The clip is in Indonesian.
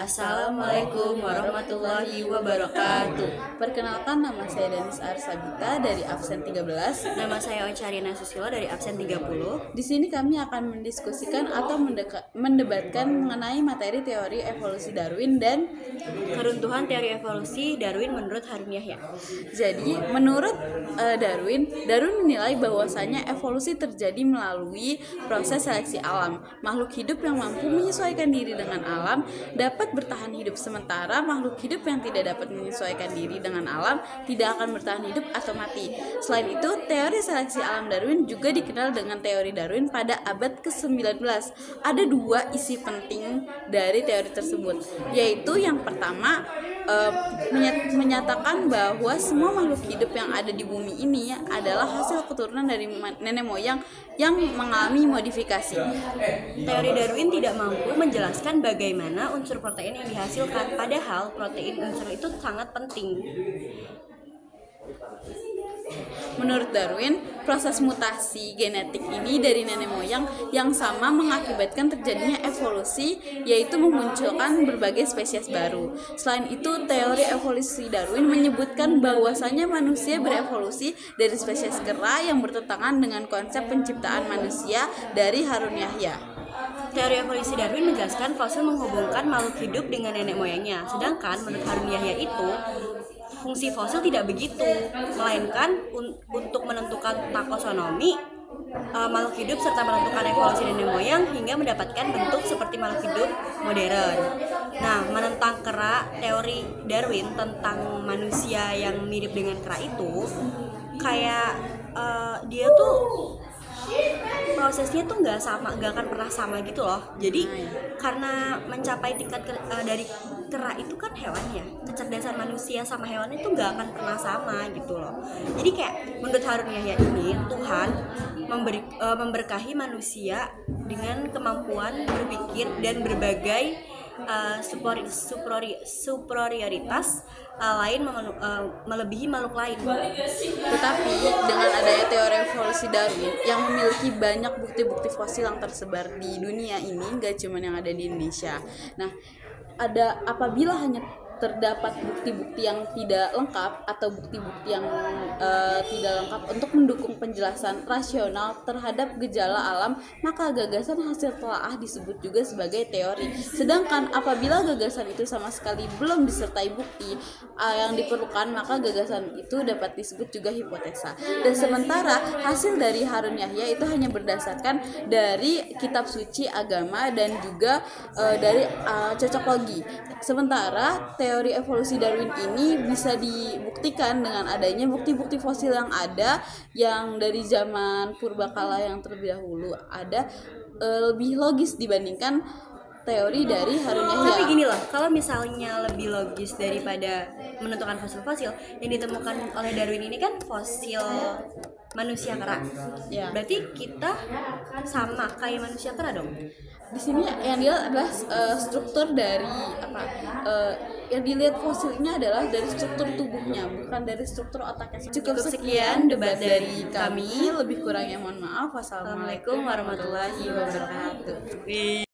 Assalamualaikum warahmatullahi wabarakatuh. Perkenalkan, nama saya Danis Arsabita dari absen 13. Nama saya Ocarina Susilo dari absen 30. Di sini kami akan mendiskusikan atau mendebatkan mengenai materi teori evolusi Darwin dan keruntuhan teori evolusi Darwin menurut Harun Yahya. Jadi, menurut Darwin menilai bahwasanya evolusi terjadi melalui proses seleksi alam. Makhluk hidup yang mampu menyesuaikan diri dengan alam dapat bertahan hidup, sementara makhluk hidup yang tidak dapat menyesuaikan diri dengan alam tidak akan bertahan hidup atau mati. Selain itu, teori seleksi alam Darwin juga dikenal dengan teori Darwin pada abad ke-19. Ada dua isi penting dari teori tersebut, yaitu yang pertama, menyatakan bahwa semua makhluk hidup yang ada di bumi ini adalah hasil keturunan dari nenek moyang yang mengalami modifikasi. Teori Darwin tidak mampu menjelaskan bagaimana unsur protein yang dihasilkan, padahal protein unsur itu sangat penting. Menurut Darwin, proses mutasi genetik ini dari nenek moyang yang sama mengakibatkan terjadinya evolusi, yaitu memunculkan berbagai spesies baru. Selain itu, teori evolusi Darwin menyebutkan bahwasanya manusia berevolusi dari spesies kera yang bertentangan dengan konsep penciptaan manusia dari Harun Yahya. Teori evolusi Darwin menjelaskan fosil menghubungkan makhluk hidup dengan nenek moyangnya, sedangkan menurut Harun Yahya itu fungsi fosil tidak begitu, melainkan untuk menentukan taksonomi makhluk hidup serta menentukan evolusi nenek moyang hingga mendapatkan bentuk seperti makhluk hidup modern. Nah, menentang kera, teori Darwin tentang manusia yang mirip dengan kera itu kayak dia tuh prosesnya tuh nggak akan pernah sama gitu loh. Jadi karena mencapai tingkat dari kera itu kan hewan ya, kecerdasan manusia sama hewan itu nggak akan pernah sama gitu loh. Jadi kayak menurut Harun Yahya ini Tuhan memberkahi manusia dengan kemampuan berpikir dan berbagai superioritas lain melebihi makhluk lain. Tetapi dengan adanya teori evolusi Darwin yang memiliki banyak bukti-bukti fosil yang tersebar di dunia ini, nggak cuma yang ada di Indonesia. Nah, apabila hanya terdapat bukti-bukti yang tidak lengkap atau bukti-bukti yang tidak lengkap untuk mendukung penjelasan rasional terhadap gejala alam, maka gagasan hasil telaah disebut juga sebagai teori. Sedangkan apabila gagasan itu sama sekali belum disertai bukti yang diperlukan, maka gagasan itu dapat disebut juga hipotesa. Dan sementara hasil dari Harun Yahya itu hanya berdasarkan dari kitab suci agama dan juga dari cocokologi. Sementara teori evolusi Darwin ini bisa dibuktikan dengan adanya bukti-bukti fosil yang ada yang dari zaman purbakala yang terlebih dahulu ada lebih logis dibandingkan teori dari Harun Yahya. Tapi gini loh, kalau misalnya lebih logis daripada menentukan fosil-fosil yang ditemukan oleh Darwin ini kan fosil manusia kera. Ya. Berarti kita sama kayak manusia kera dong. Di sini yang dilihat adalah struktur dari yang dilihat fosilnya adalah dari struktur tubuhnya, bukan dari struktur otaknya. Cukup sekian debat dari kami. Lebih kurangnya mohon maaf. Wassalamualaikum Assalamualaikum warahmatullahi wabarakatuh.